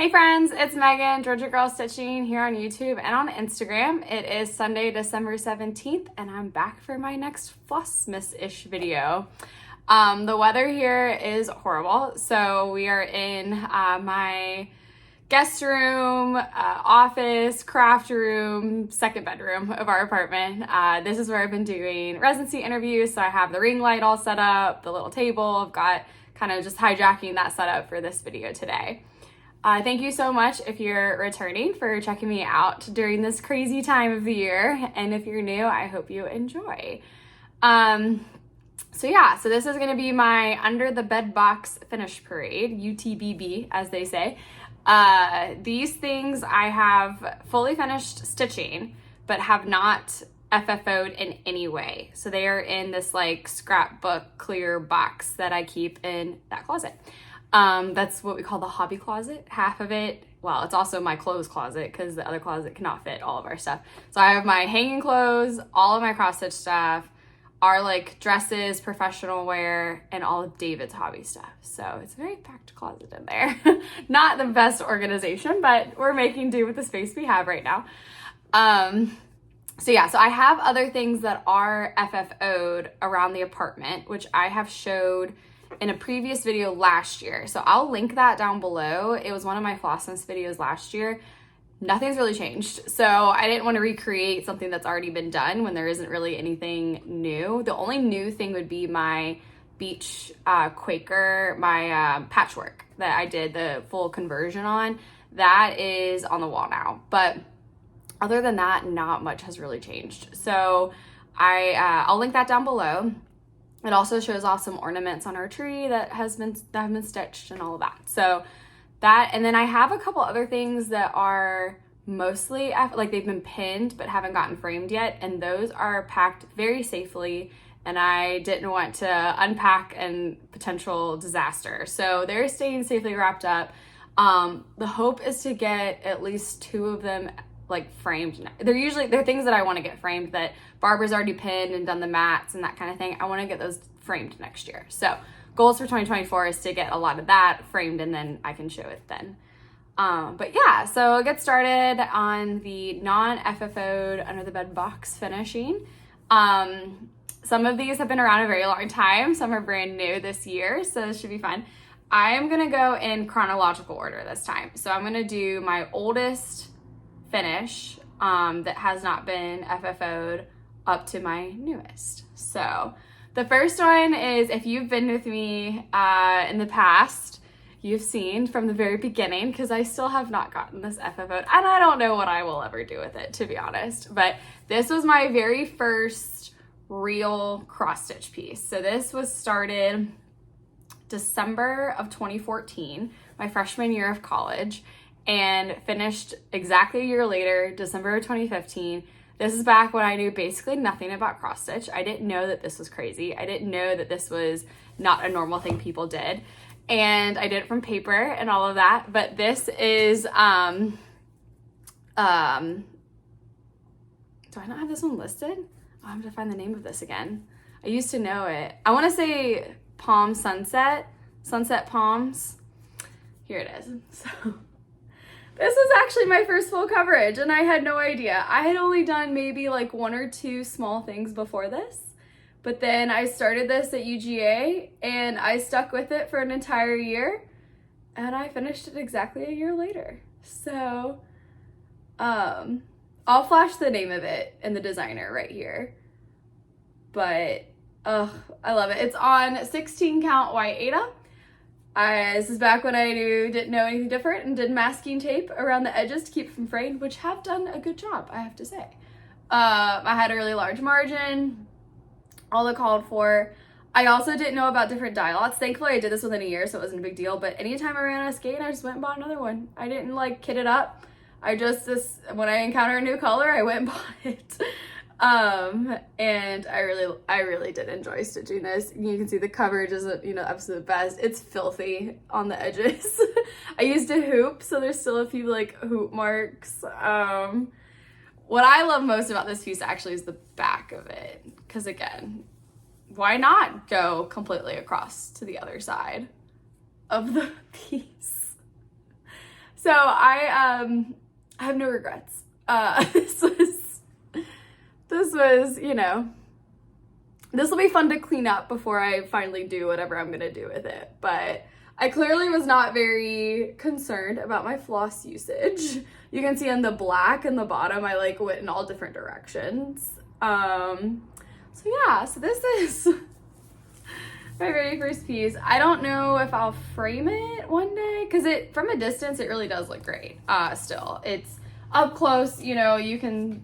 Hey friends, it's Megan, Georgia Girl Stitching here on YouTube and on Instagram. It is Sunday, December 17th, and I'm back for my next FlossMas-ish video. The weather here is horrible, so we are in my guest room, office, craft room, second bedroom of our apartment. This is where I've been doing residency interviews, so I have the ring light all set up, the little table. I've got kind of just hijacking that setup for this video today. Thank you so much if you're returning for checking me out during this crazy time of the year. And if you're new, I hope you enjoy. So this is gonna be my under the bed box finish parade, UTBB as they say. These things I have fully finished stitching, but have not FFO'd in any way. So they are in this like scrapbook clear box that I keep in that closet. That's what we call the hobby closet. Half of it, well, it's also my clothes closet because the other closet cannot fit all of our stuff. So I have my hanging clothes, all of my cross stitch stuff, our like dresses, professional wear, and all of David's hobby stuff. So it's a very packed closet in there. Not the best organization, but we're making do with the space we have right now. So I have other things that are FFO'd around the apartment, which I have showed in a previous video last year. So I'll link that down below. It was one of my FlossMas videos last year. Nothing's really changed. So I didn't want to recreate something that's already been done when there isn't really anything new. The only new thing would be my beach Quaker, my patchwork that I did the full conversion on. That is on the wall now. But other than that, not much has really changed. So I'll link that down below. It also shows off some ornaments on our tree that have been stitched and all of that. So that, and then I have a couple other things that are mostly like they've been pinned but haven't gotten framed yet, and those are packed very safely, and I didn't want to unpack and potential disaster. So they're staying safely wrapped up. The hope is to get at least 2 of them like framed. They're things that I want to get framed that Barbara's already pinned and done the mats and that kind of thing. I want to get those framed next year. So goals for 2024 is to get a lot of that framed, and then I can show it then. So I'll get started on the non-FFO'd under the bed box finishing. Some of these have been around a very long time. Some are brand new this year, so this should be fun. I am gonna go in chronological order this time. So I'm gonna do my oldest finish that has not been FFO'd up to my newest. So the first one is, if you've been with me in the past, you've seen from the very beginning, because I still have not gotten this FFO'd, and I don't know what I will ever do with it, to be honest, but this was my very first real cross stitch piece. So this was started December of 2014, my freshman year of college, and finished exactly a year later, December of 2015. This is back when I knew basically nothing about cross stitch. I didn't know that this was crazy. I didn't know that this was not a normal thing people did. And I did it from paper and all of that. But this is, do I not have this one listed? I have to find the name of this again. I used to know it. I want to say Palm Sunset Palms. Here it is. So this is actually my first full coverage, and I had no idea. I had only done maybe like 1 or 2 small things before this, but then I started this at UGA and I stuck with it for an entire year, and I finished it exactly a year later. So I'll flash the name of it and the designer right here, but I love it. It's on 16 count white Aida. This is back when I didn't know anything different and did masking tape around the edges to keep it from frayed, which have done a good job, I have to say. I had a really large margin, all the called for. I also didn't know about different dye lots. Thankfully, I did this within a year, so it wasn't a big deal, but anytime I ran out of skein, I just went and bought another one. I didn't like kit it up. When I encounter a new color, I went and bought it. And I really did enjoy stitching this. You can see the coverage isn't, absolute best. It's filthy on the edges. I used a hoop, so there's still a few like hoop marks. What I love most about this piece actually is the back of it, because again, why not go completely across to the other side of the piece? So I have no regrets. This was, you know, this will be fun to clean up before I finally do whatever I'm gonna do with it. But I clearly was not very concerned about my floss usage. You can see on the black in the bottom, I like went in all different directions. So yeah, so this is my very first piece. I don't know if I'll frame it one day, because from a distance, it really does look great. Still, it's up close, you know, you can,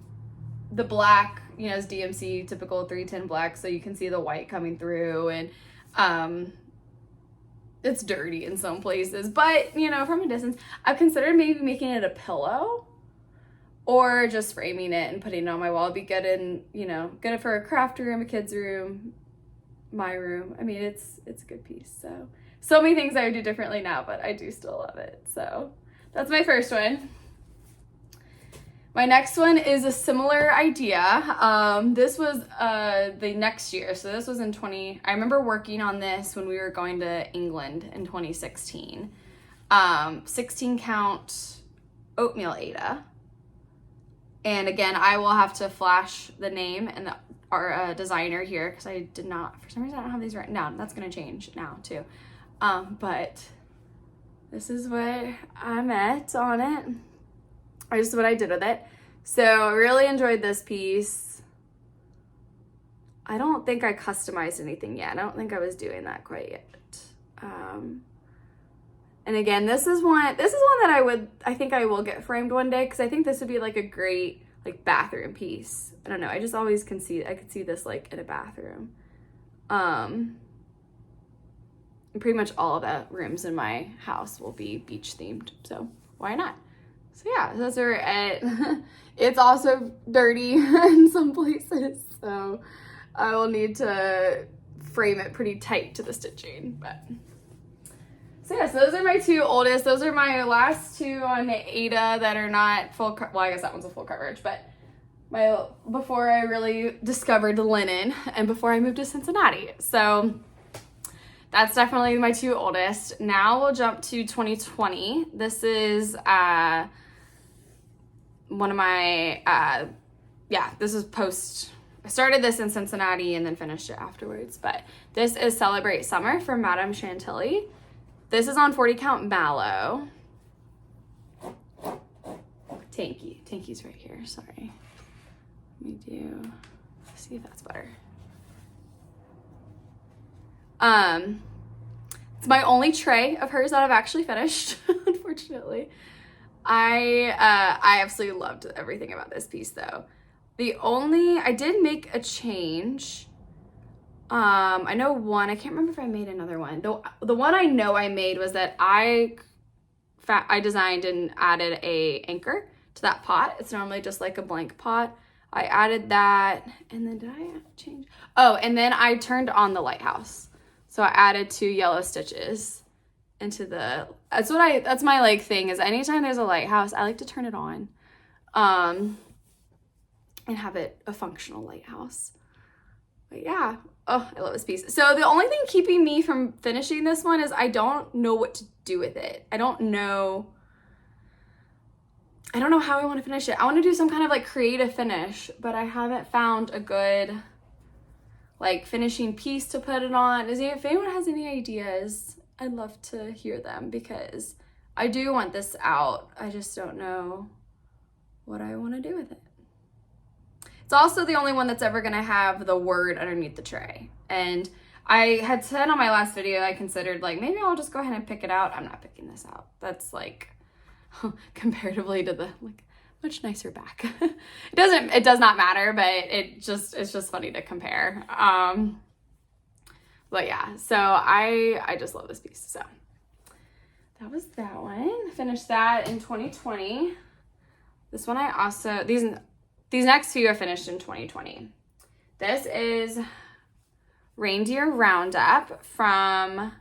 the black, you know, is DMC, typical 310 black, so you can see the white coming through, and it's dirty in some places, but, you know, from a distance, I've considered maybe making it a pillow, or just framing it and putting it on my wall. It'd be good in, you know, good for a craft room, a kid's room, my room. I mean, it's a good piece. So many things I would do differently now, but I do still love it. So that's my first one. My next one is a similar idea. This was the next year. So this was in I remember working on this when we were going to England in 2016. 16 count oatmeal Ada. And again, I will have to flash the name and our designer here, because I did not, for some reason I don't have these written down. That's gonna change now too. But this is what I meant on it. This is what I did with it. So I really enjoyed this piece. I don't think I customized anything yet. I don't think I was doing that quite yet. And again, this is one that I think I will get framed one day, because I think this would be like a great like bathroom piece. I don't know. I just always I could see this like in a bathroom. And pretty much all of the rooms in my house will be beach themed. So why not? So yeah, those are it. It's also dirty in some places, so I will need to frame it pretty tight to the stitching. But so yeah, so those are my two oldest. Those are my last two on Ada that are not full. Well, I guess that one's a full coverage, but before I really discovered linen and before I moved to Cincinnati. So that's definitely my two oldest. Now we'll jump to 2020. This is one of my, this is post, I started this in Cincinnati and then finished it afterwards, but this is Celebrate Summer from Madame Chantilly. This is on 40 count mallow. Tanky's right here, sorry. Let me see if that's better. It's my only tray of hers that I've actually finished, unfortunately. I absolutely loved everything about this piece though. I did make a change. I know one, I can't remember if I made another one. The one I know I made was that I designed and added a anchor to that pot. It's normally just like a blank pot. I added that, and then did I change? Oh, and then I turned on the lighthouse. So I added 2 yellow stitches into that's my like thing, is anytime there's a lighthouse, I like to turn it on, and have it a functional lighthouse. But yeah, oh, I love this piece. So the only thing keeping me from finishing this one is I don't know what to do with it. I don't know how I want to finish it. I want to do some kind of like creative finish, but I haven't found a good like finishing piece to put it on. If anyone has any ideas, I'd love to hear them, because I do want this out. I just don't know what I want to do with it. It's also the only one that's ever going to have the word underneath the tray. And I had said on my last video, I considered like, maybe I'll just go ahead and pick it out. I'm not picking this out. That's like, comparatively to the like much nicer back. It does not matter, but it's just funny to compare. But yeah, so I just love this piece. So that was that one. Finished that in 2020. This one I also, these next two are finished in 2020. This is Reindeer Roundup from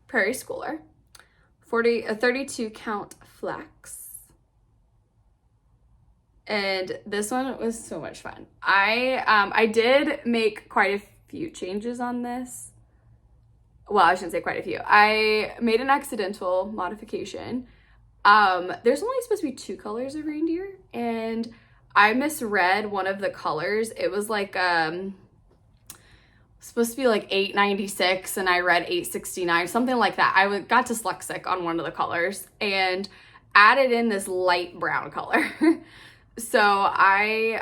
Prairie Schooler. 32 count flex. And this one was so much fun. I did make quite a few changes on this. well, I shouldn't say quite a few. I made an accidental modification. There's only supposed to be 2 colors of reindeer, and I misread one of the colors. It was like supposed to be like 896 and I read 869, something like that. I got dyslexic on one of the colors and added in this light brown color. So I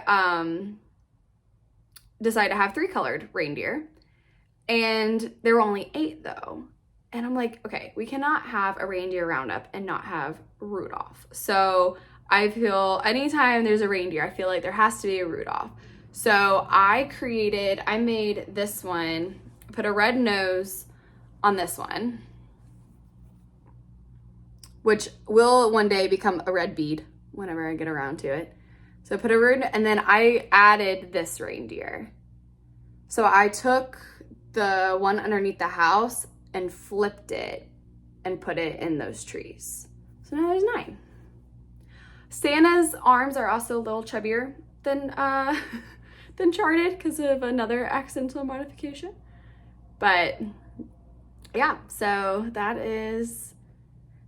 decided to have 3 colored reindeer, and there were only 8 though. And I'm like, okay, we cannot have a reindeer roundup and not have Rudolph. So I feel anytime there's a reindeer, I feel like there has to be a Rudolph. So I made this one, put a red nose on this one, which will one day become a red bead whenever I get around to it. So I put a red, and then I added this reindeer. So I took the one underneath the house and flipped it and put it in those trees. So now there's 9. Santa's arms are also a little chubbier than charted because of another accidental modification. But yeah, so that is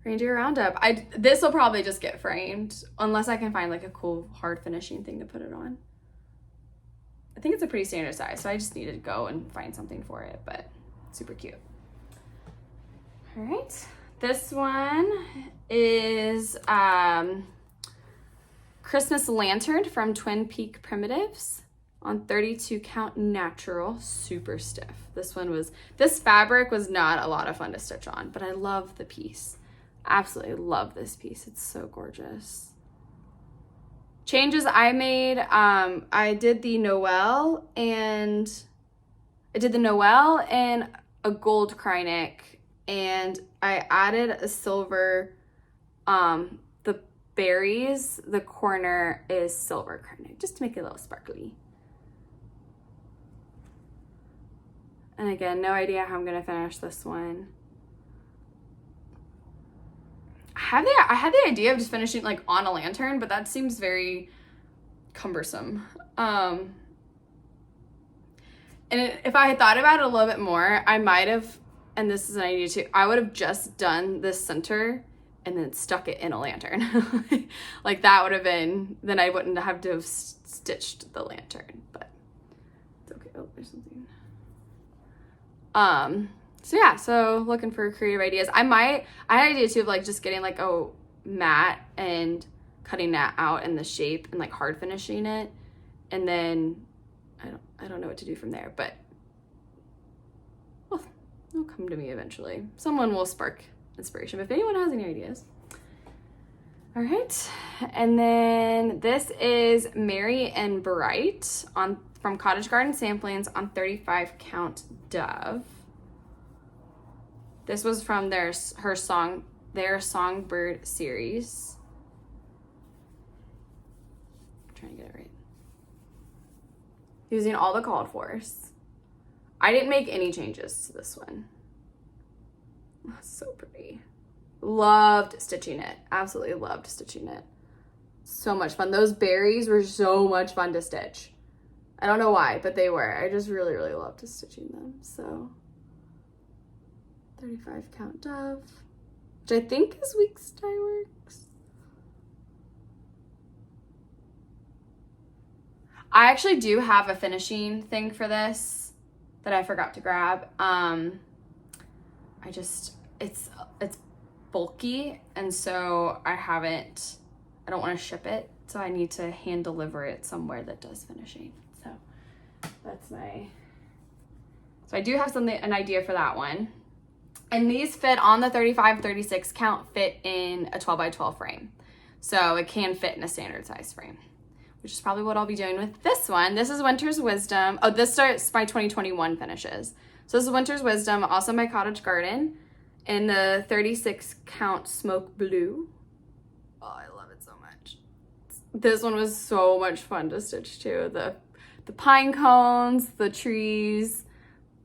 reindeer roundup. This will probably just get framed unless I can find like a cool hard finishing thing to put it on. I think it's a pretty standard size, so I just need to go and find something for it, but super cute. All right, this one is Christmas Lantern from Twin Peak Primitives on 32 count natural, super stiff. This fabric was not a lot of fun to stitch on, but I love the piece. Absolutely love this piece. It's so gorgeous. Changes I made, I did the Noel and a gold Krynic, and I added a silver, the berries, the corner is silver Krynic, just to make it a little sparkly. And again, no idea how I'm gonna finish this one. I had the idea of just finishing like on a lantern, but that seems very cumbersome. And if I had thought about it a little bit more, I might have, and this is an idea too, I would have just done this center and then stuck it in a lantern. Like that would have been, then I wouldn't have to have stitched the lantern, but it's okay. Oh, there's something. So yeah, so looking for creative ideas. I had an idea too of like just getting like a mat and cutting that out in the shape and like hard finishing it. And then I don't know what to do from there, but well, it'll come to me eventually. Someone will spark inspiration if anyone has any ideas. All right, and then this is Merry and Bright from Cottage Garden Samplings on 35 count Dove. This was from their Songbird series. I'm trying to get it right. Using all the called fors. I didn't make any changes to this one. Oh, so pretty. Loved stitching it. Absolutely loved stitching it. So much fun. Those berries were so much fun to stitch. I don't know why, but they were. I just really, really loved stitching them. So 35 count Dove, which I think is Weeks Dye Works. I actually do have a finishing thing for this that I forgot to grab. It's bulky, and so I don't want to ship it, so I need to hand deliver it somewhere that does finishing. So so I do have an idea for that one. And these fit on the 35-36 count, fit in a 12 by 12 frame. So it can fit in a standard size frame, which is probably what I'll be doing with this one. This is Winter's Wisdom. Oh, this starts my 2021 finishes. So this is Winter's Wisdom, also my Cottage Garden, in the 36 count Smoke Blue. Oh, I love it so much. This one was so much fun to stitch too. The pine cones, the trees,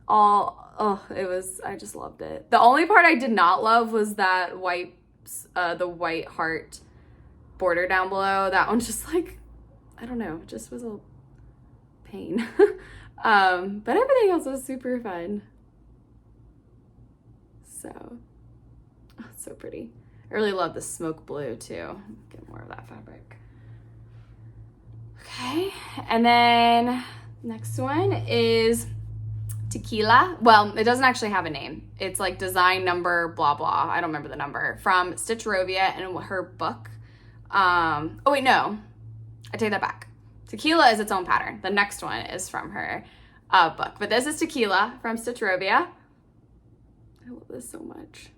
I just loved it. The only part I did not love was that the white heart border down below. That one just like, I don't know, just was a pain. But everything else was super fun. So, oh, it's so pretty. I really love the smoke blue too. Get more of that fabric. Okay, and then next one is Tequila. Well, it doesn't actually have a name. It's like design number blah blah. I don't remember the number. From Stitch Rovia and her book. Oh wait, no. I take that back. Tequila is its own pattern. The next one is from her book. But this is Tequila from Stitch Rovia. I love this so much.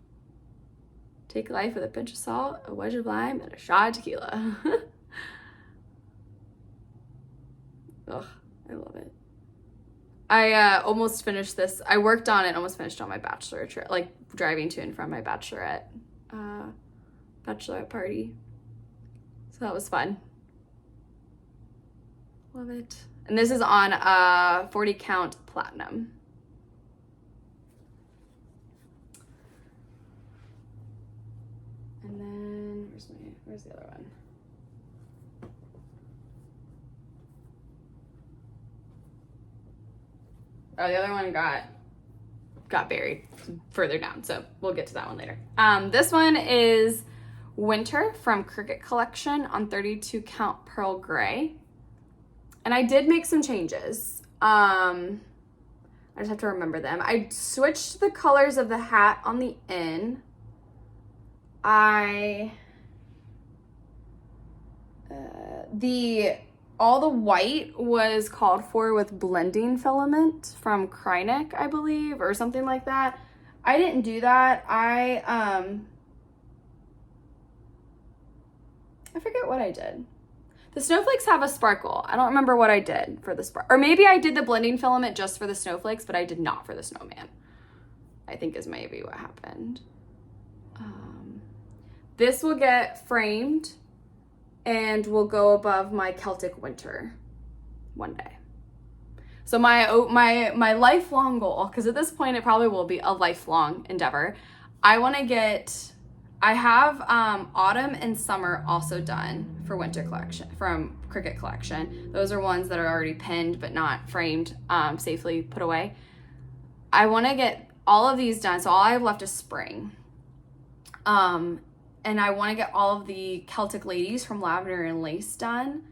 Take life with a pinch of salt, a wedge of lime, and a shot of tequila. Ugh, I love it. I almost finished this. I worked on it, almost finished on my bachelor trip, like driving to and from my bachelorette party. So that was fun. Love it. And this is on 40 count platinum. And then where's the other one? Oh, the other one got buried further down, so we'll get to that one later. This one is Winter from Cricut Collection on 32 count pearl gray. And I did make some changes. I just have to remember them. I switched the colors of the hat on the in. All the white was called for with blending filament from Krynic, I believe, or something like that. I didn't do that. I forget what I did. The snowflakes have a sparkle. I don't remember what I did for the sparkle. Or maybe I did the blending filament just for the snowflakes, but I did not for the snowman. I think is maybe what happened. This will get framed and will go above my Celtic Winter one day. So my lifelong goal, because at this point it probably will be a lifelong endeavor, I have autumn and summer also done for winter collection from Cricut Collection. Those are ones that are already pinned but not framed, safely put away. I want to get all of these done, so all I have left is spring. And I want to get all of the Celtic Ladies from Lavender and Lace done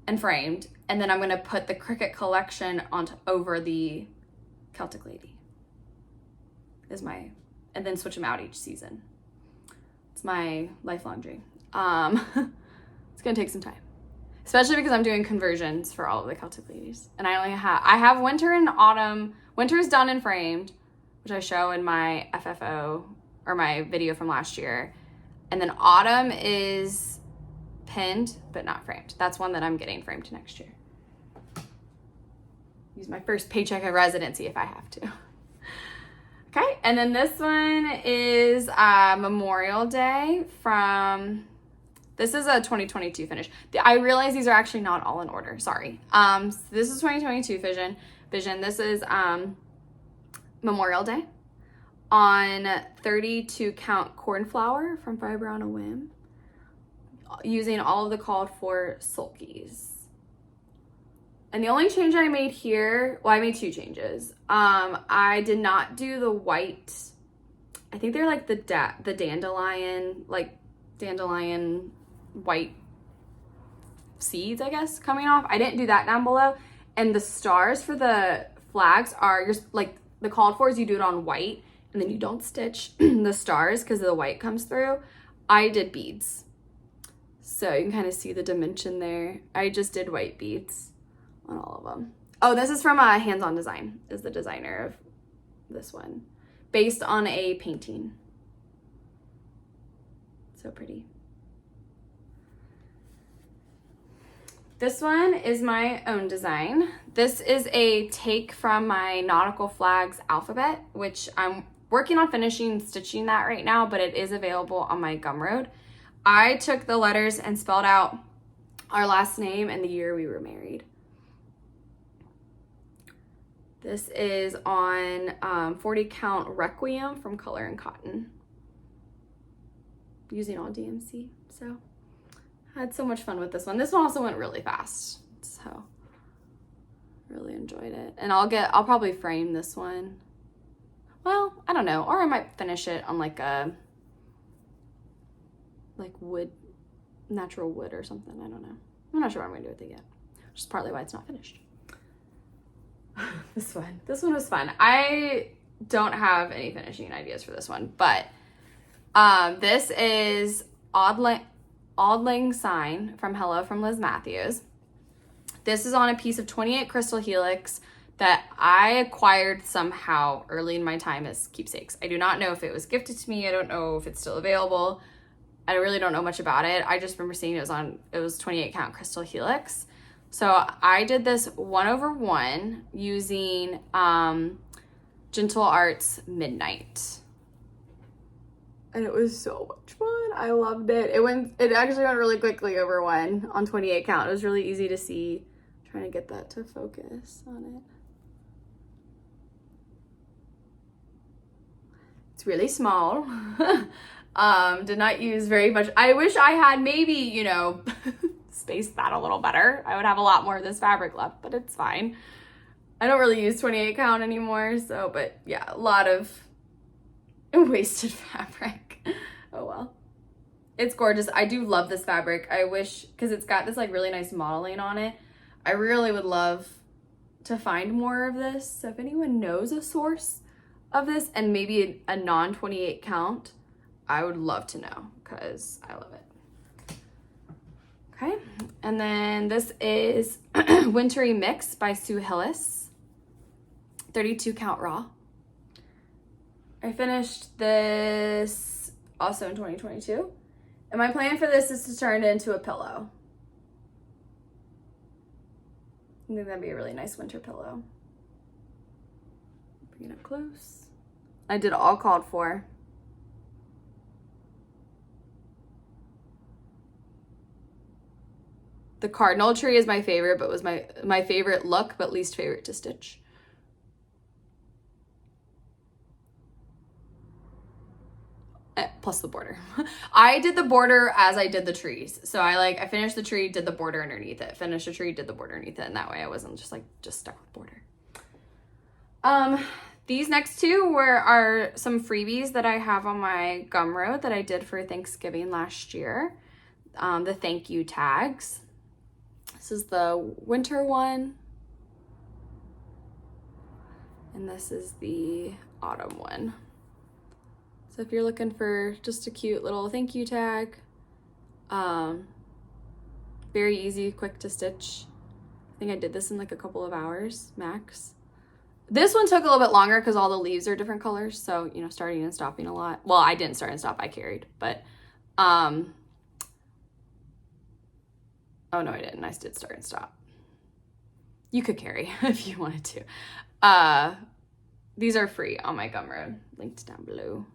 and framed. And then I'm going to put the Cricut Collection over the Celtic Lady. And then switch them out each season. It's my lifelong dream. It's going to take some time. Especially because I'm doing conversions for all of the Celtic Ladies. And I have winter and autumn. Winter is done and framed, which I show in my FFO or my video from last year. And then autumn is pinned, but not framed. That's one that I'm getting framed next year. Use my first paycheck of residency if I have to. Okay, and then this one is Memorial Day this is a 2022 finish. I realize these are actually not all in order, sorry. So this is 2022 vision. This is Memorial Day on 32 count cornflower from Fiber on a Whim, using all of the called for sulkies. And the only change I made here, well, I made two changes. I did not do the white, I think they're like the dandelion white seeds, I guess, coming off. I didn't do that down below. And the stars for the flags are just like the called for is you do it on white and then you don't stitch the stars because the white comes through. I did beads. So you can kind of see the dimension there. I just did white beads on all of them. Oh, this is from Hands On Design, is the designer of this one, based on a painting. So pretty. This one is my own design. This is a take from my Nautical Flags alphabet, which I'm working on finishing stitching that right now, but it is available on my Gumroad. I took the letters and spelled out our last name and the year we were married. This is on 40 count Requiem from Color and Cotton, using all DMC. So I had so much fun with this one. This one also went really fast, so really enjoyed it. And I'll probably frame this one. well, I don't know. Or I might finish it on like a, like wood, natural wood or something. I don't know. I'm not sure what I'm gonna do with it yet. Which is partly why it's not finished. This one was fun. I don't have any finishing ideas for this one, but this is Auld Lang Syne from Hello from Liz Matthews. This is on a piece of 28 crystal helix that I acquired somehow early in my time as keepsakes. I do not know if it was gifted to me. I don't know if it's still available. I really don't know much about it. I just remember seeing it was 28 count crystal helix. So I did this 1/1 using Gentle Arts Midnight. And it was so much fun. I loved it. It actually went really quickly over 1 on 28 count. It was really easy to see. I'm trying to get that to focus on it. It's really small. Did not use very much. I wish I had maybe, you know, spaced that a little better. I would have a lot more of this fabric left, but it's fine. I don't really use 28 count anymore, so, but yeah, a lot of wasted fabric. Oh well. It's gorgeous. I do love this fabric. I wish, because it's got this like really nice modeling on it. I really would love to find more of this. So if anyone knows a source of this and maybe a non-28 count, I would love to know because I love it. Okay, and then this is Wintry Mix by Sue Hillis, 32 count raw. I finished this also in 2022. And my plan for this is to turn it into a pillow. I think that'd be a really nice winter pillow. Bring it up close. I did all called for. The cardinal tree is my favorite, but was my favorite look, but least favorite to stitch. Plus the border. I did the border as I did the trees. So I finished the tree, did the border underneath it. Finished the tree, did the border underneath it. And that way I wasn't just stuck with border. These next two are some freebies that I have on my Gumroad that I did for Thanksgiving last year. The thank you tags. This is the winter one. And this is the autumn one. So if you're looking for just a cute little thank you tag, very easy, quick to stitch. I think I did this in like a couple of hours max. This one took a little bit longer because all the leaves are different colors. So, you know, starting and stopping a lot. Well, I didn't start and stop, I carried, but, oh no, I didn't. I did start and stop. You could carry if you wanted to. These are free on my Gumroad, linked down below.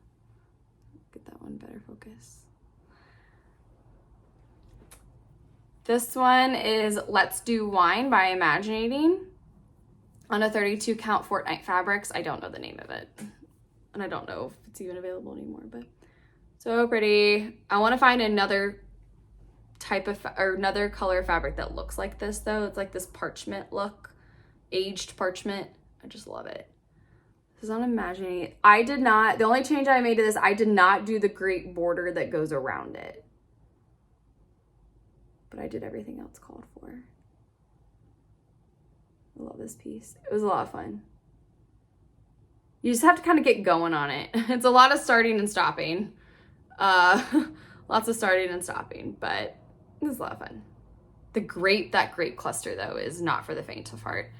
Get that one better focus. This one is Let's Do Wine by Imaginating on a 32 count Fortnite Fabrics. I don't know the name of it. And I don't know if it's even available anymore, but so pretty. I want to find another type of, or another color fabric that looks like this though. It's like this parchment look, aged parchment. I just love it. This is on Imaginating. The only change I made to this, I did not do the great border that goes around it. But I did everything else called for. I love this piece. It was a lot of fun. You just have to kind of get going on it. It's a lot of starting and stopping. Lots of starting and stopping, but it was a lot of fun. That grape cluster though is not for the faint of heart.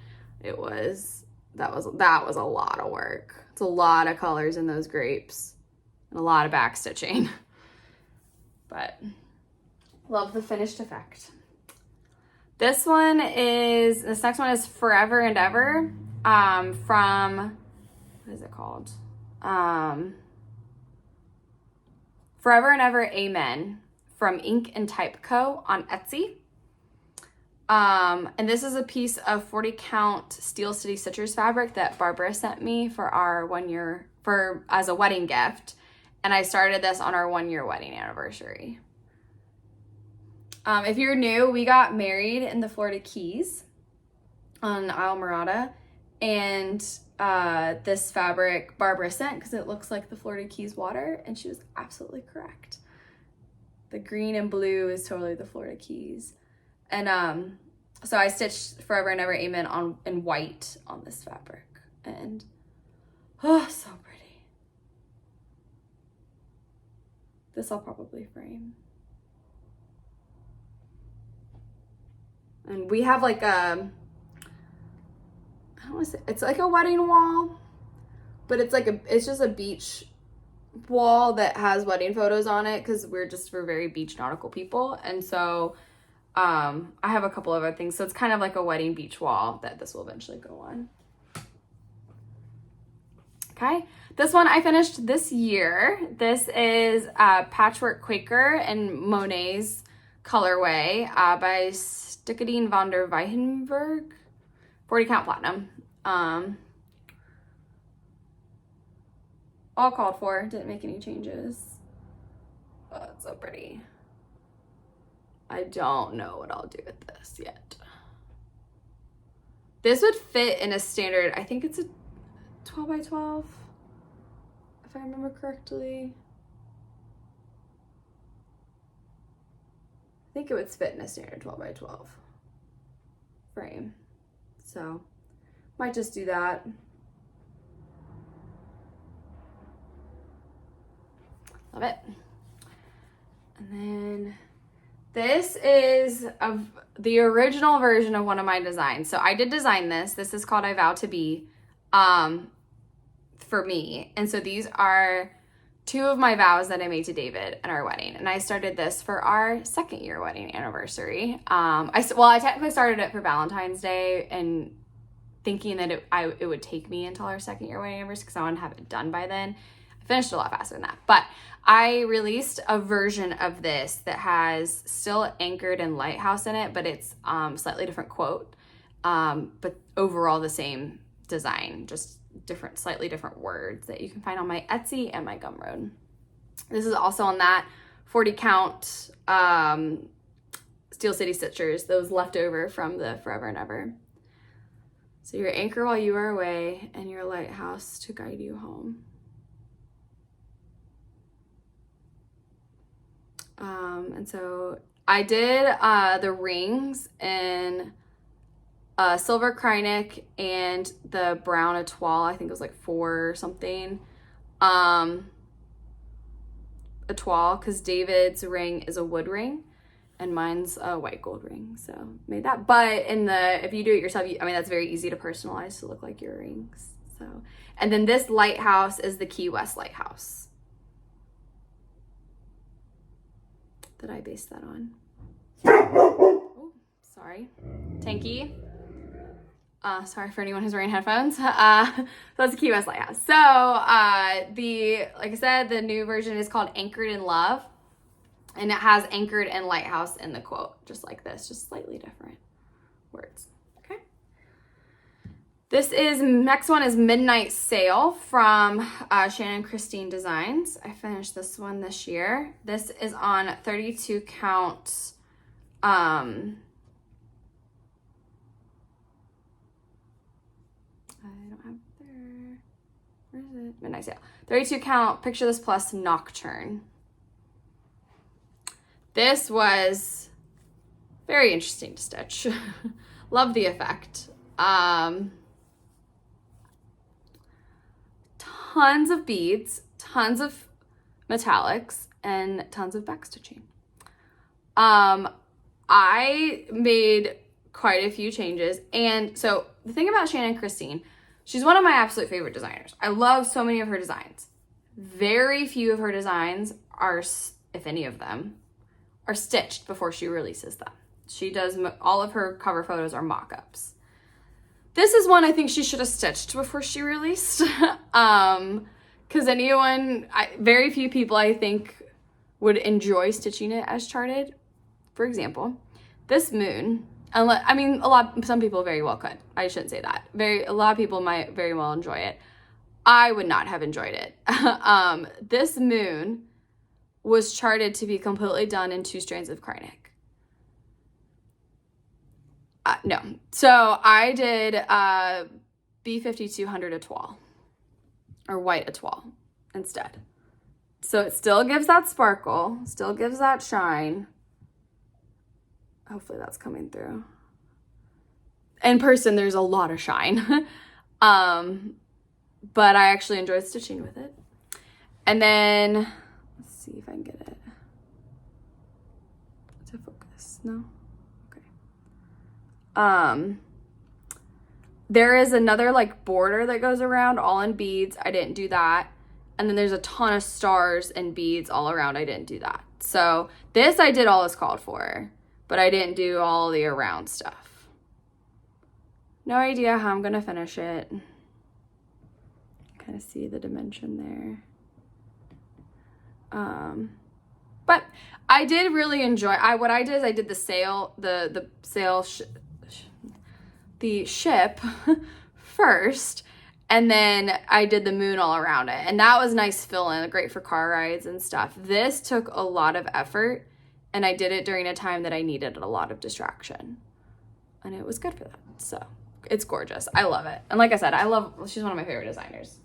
That was a lot of work. It's a lot of colors in those grapes and a lot of back stitching. But love the finished effect. This next one is Forever and Ever from, what is it called? Forever and Ever Amen from Ink and Type Co. on Etsy. And this is a piece of 40 count Steel City Stitchers fabric that Barbara sent me for our as a wedding gift. And I started this on our 1-year wedding anniversary. If you're new, we got married in the Florida Keys on Isle Morada. And this fabric Barbara sent because it looks like the Florida Keys water, and she was absolutely correct. The green and blue is totally the Florida Keys. And so I stitched Forever and Ever Amen in white on this fabric, and oh, so pretty. This I'll probably frame. And we have like I don't want to say, it's like a wedding wall, but it's just a beach wall that has wedding photos on it because we're very beach nautical people. And so I have a couple other things. So it's kind of like a wedding beach wall that this will eventually go on. Okay. This one I finished this year. This is Patchwork Quaker in Monet's colorway by Stickadine van der Weijnberg, 40 count platinum. All called for, didn't make any changes. Oh, it's so pretty. I don't know what I'll do with this yet. This would fit in a standard, I think it's a 12 by 12, if I remember correctly. I think it would fit in a standard 12 by 12 frame. So, might just do that. Love it. And then this is the original version of one of my designs. So I did design this. This is called I Vow to Be for me. And so these are 2 of my vows that I made to David at our wedding. And I started this for our 2nd year wedding anniversary. I technically started it for Valentine's Day and thinking that it would take me until our 2nd year wedding anniversary because I wanted to have it done by then. I finished a lot faster than that. But I released a version of this that has still Anchored and Lighthouse in it, but it's slightly different quote. But overall the same design, just slightly different words that you can find on my Etsy and my Gumroad. This is also on that 40 count Steel City Stitchers, those left over from the Forever and Ever. So your anchor while you are away and your lighthouse to guide you home. And so I did the rings in silver Krynic and the brown Etoile. I think it was like 4 or something. Etoile, because David's ring is a wood ring and mine's a white gold ring. So made that. But if you do it yourself, that's very easy to personalize to look like your rings. So, and then this lighthouse is the Key West lighthouse that I based that on. Oh, sorry. Tanky. Sorry for anyone who's wearing headphones. So that's the Key West lighthouse. So like I said, the new version is called Anchored in Love. And it has Anchored and Lighthouse in the quote, just like this, just slightly different words. Okay. Next one is Midnight Sail from Shannon Christine Designs. I finished this one this year. This is on 32 count. I don't have there. Where is it? Midnight Sail. 32 count Picture This Plus Nocturne. This was very interesting to stitch. Love the effect. Tons of beads, tons of metallics, and tons of backstitching. I made quite a few changes. And so the thing about Shannon Christine, she's one of my absolute favorite designers. I love so many of her designs. Very few of her designs are, if any of them, are stitched before she releases them. She does, all of her cover photos are mock-ups. This is one I think she should have stitched before she released. Because very few people I think would enjoy stitching it as charted. For example, this moon, some people very well could. I shouldn't say that. A lot of people might very well enjoy it. I would not have enjoyed it. This moon was charted to be completely done in 2 strands of Krynic. No. So I did B5200 Etoile, or white Etoile instead. So it still gives that sparkle, still gives that shine. Hopefully that's coming through. In person, there's a lot of shine. But I actually enjoyed stitching with it. And then, let's see if I can get it to focus. No? Okay. There is another like border that goes around all in beads. I didn't do that. And then there's a ton of stars and beads all around. I didn't do that. So this I did all as called for, but I didn't do all the around stuff. No idea how I'm gonna finish it. Kind of see the dimension there. But I did really enjoy, what I did is I did the sail, the ship first, and then I did the moon all around it. And that was nice fill-in, great for car rides and stuff. This took a lot of effort, and I did it during a time that I needed a lot of distraction. And it was good for that. So it's gorgeous. I love it. And like I said, she's one of my favorite designers.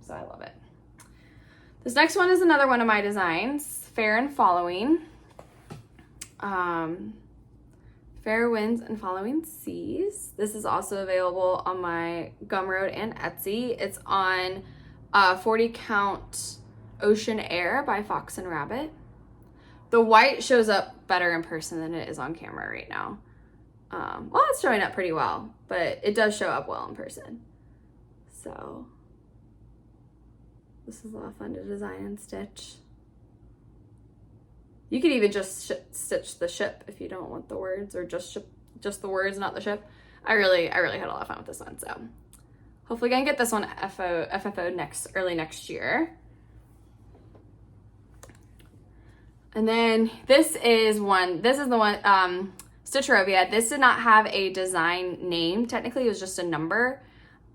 So I love it. This next one is another one of my designs, Fair and Following. Fair Winds and Following Seas. This is also available on my Gumroad and Etsy. It's on 40 Count Ocean Air by Fox and Rabbit. The white shows up better in person than it is on camera right now. Well, it's showing up pretty well, but it does show up well in person. So this is a lot of fun to design and stitch. You could even just stitch the ship if you don't want the words, or just the words, not the ship. I really had a lot of fun with this one. So hopefully gonna get this one FFO early next year. And then this is the one, Stitcherovia. This did not have a design name. Technically, it was just a number.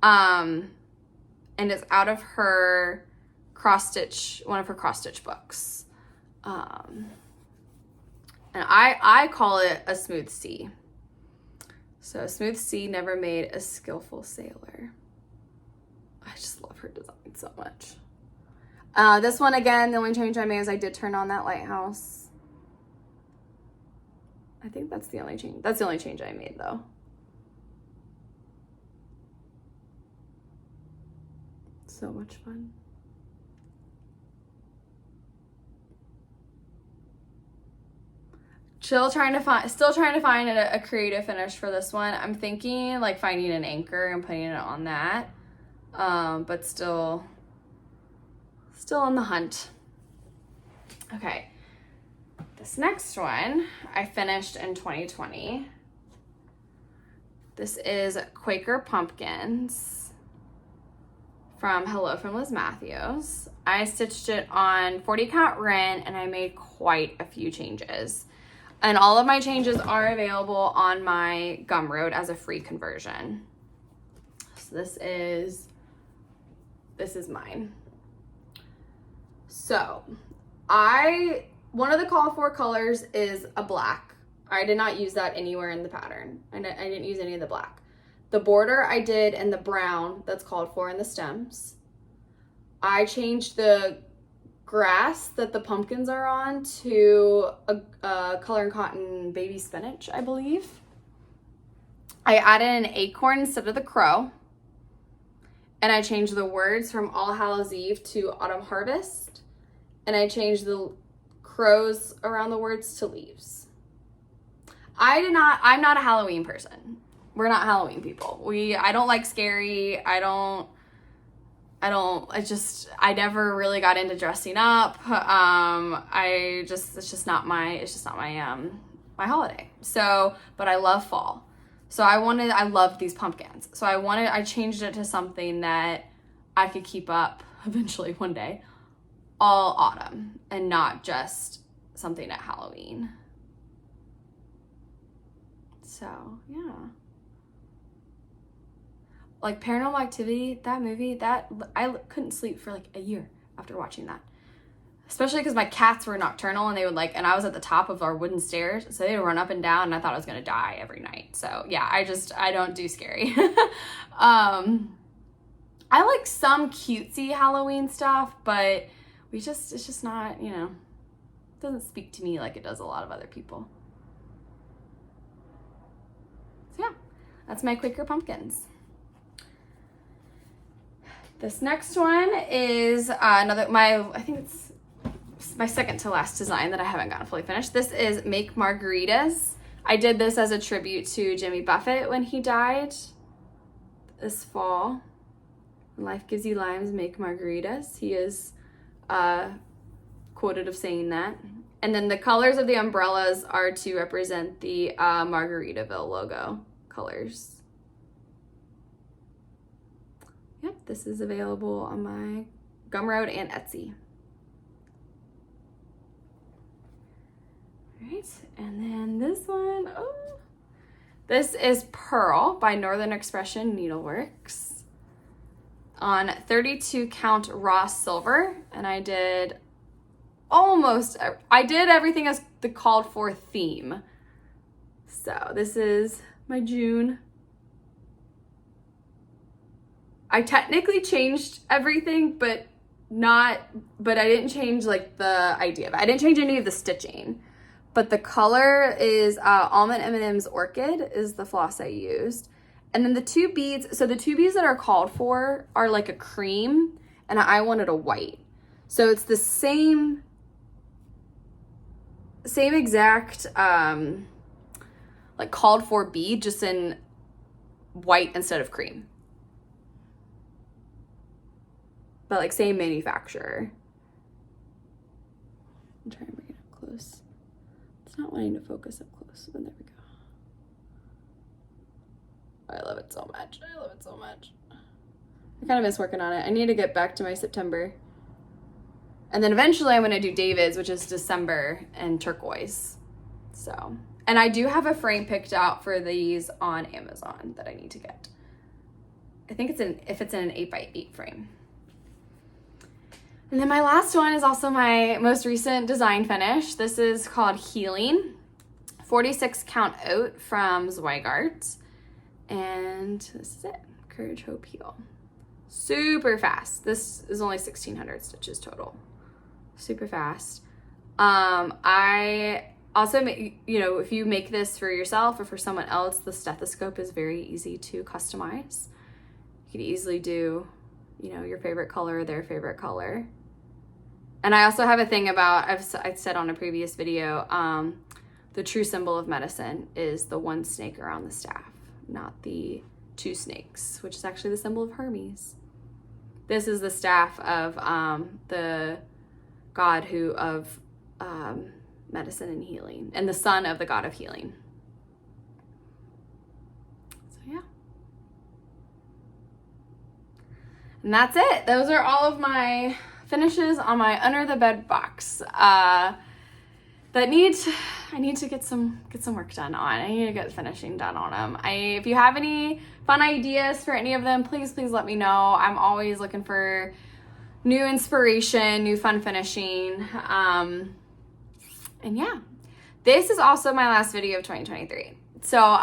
And it's out of her one of her cross stitch books. And I call it a smooth sea. So a smooth sea never made a skillful sailor. I just love her design so much. This one, again, the only change I made is I did turn on that lighthouse. I think that's the only change. That's the only change I made, though. So much fun. Still trying to find a creative finish for this one. I'm thinking like finding an anchor and putting it on that. But still on the hunt. Okay. This next one I finished in 2020. This is Quaker Pumpkins from Hello from Liz Matthews. I stitched it on 40 count Ren, and I made quite a few changes. And all of my changes are available on my Gumroad as a free conversion. So this is mine. So one of the call for colors is a black. I did not use that anywhere in the pattern. I didn't use any of the black. The border I did in the brown that's called for in the stems. I changed the grass that the pumpkins are on to a color and cotton baby spinach, I believe. I added an acorn instead of the crow. And I changed the words from All Hallows Eve to Autumn Harvest. And I changed the crows around the words to leaves. I'm not a Halloween person. We're not Halloween people. I don't like scary. I never really got into dressing up. It's just not my holiday. So, but I love fall. So I loved these pumpkins. So I changed it to something that I could keep up eventually one day, all autumn, and not just something at Halloween. So, yeah. Like Paranormal Activity, that movie, that I couldn't sleep for like a year after watching that. especially because my cats were nocturnal and they would and I was at the top of our wooden stairs, so they would run up and down and I thought I was gonna die every night. So yeah, I don't do scary. I like some cutesy Halloween stuff, but it's just not, you know, it doesn't speak to me like it does a lot of other people. So yeah, that's my Quaker pumpkins. This next one is I think it's my second to last design that I haven't gotten fully finished. This is Make Margaritas. I did this as a tribute to Jimmy Buffett when he died this fall. When life gives you limes, make margaritas. He is quoted of saying that. And then the colors of the umbrellas are to represent the Margaritaville logo colors. Yep, this is available on my Gumroad and Etsy. All right, and then this one, this is Pearl by Northern Expression Needleworks on 32 count raw silver, and I did everything as the called for theme. So this is my June. I technically changed everything, but I didn't change like the idea of it. I didn't change any of the stitching, but the color is Almond M&M's Orchid is the floss I used. And then the two beads, so the two beads that are called for are like a cream, and I wanted a white. So it's the same exact like called for bead, just in white instead of cream. But like same manufacturer. I'm trying to bring it up close. It's not wanting to focus up close, but there we go. I love it so much. I love it so much. I kind of miss working on it. I need to get back to my September. And then eventually I'm going to do David's, which is December and turquoise. So, and I do have a frame picked out for these on Amazon that I need to get. I think if it's in an 8x8 frame. And then my last one is also my most recent design finish. This is called Healing, 46 count oat from Zweigart. And this is it, Courage, Hope, Heal. Super fast. This is only 1,600 stitches total. Super fast. I also, if you make this for yourself or for someone else, the stethoscope is very easy to customize. You could easily do, your favorite color, their favorite color. And I also have a thing about, I said on a previous video, the true symbol of medicine is the one snake around the staff, not the two snakes, which is actually the symbol of Hermes. This is the staff of the god of medicine and healing, and the son of the god of healing. So yeah. And that's it. Those are all of my finishes on my under the bed box. I need to get some work done on. I need to get finishing done on them. If you have any fun ideas for any of them, please let me know. I'm always looking for new inspiration, new fun finishing. And yeah, this is also my last video of 2023. So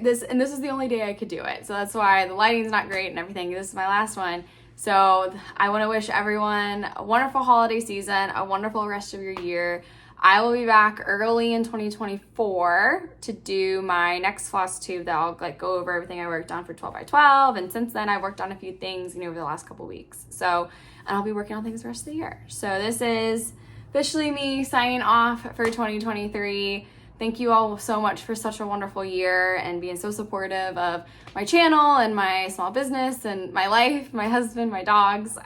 this is the only day I could do it. So that's why the lighting's not great and everything. This is my last one. So I want to wish everyone a wonderful holiday season, a wonderful rest of your year. I will be back early in 2024 to do my next floss tube that I'll go over everything I worked on for 12x12. And since then I've worked on a few things, over the last couple weeks. So, and I'll be working on things the rest of the year. So this is officially me signing off for 2023. Thank you all so much for such a wonderful year and being so supportive of my channel and my small business and my life, my husband, my dogs.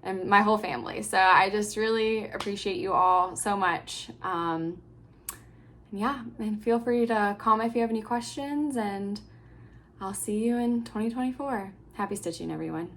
And my whole family. So I just really appreciate you all so much. And feel free to comment if you have any questions, and I'll see you in 2024. Happy stitching, everyone.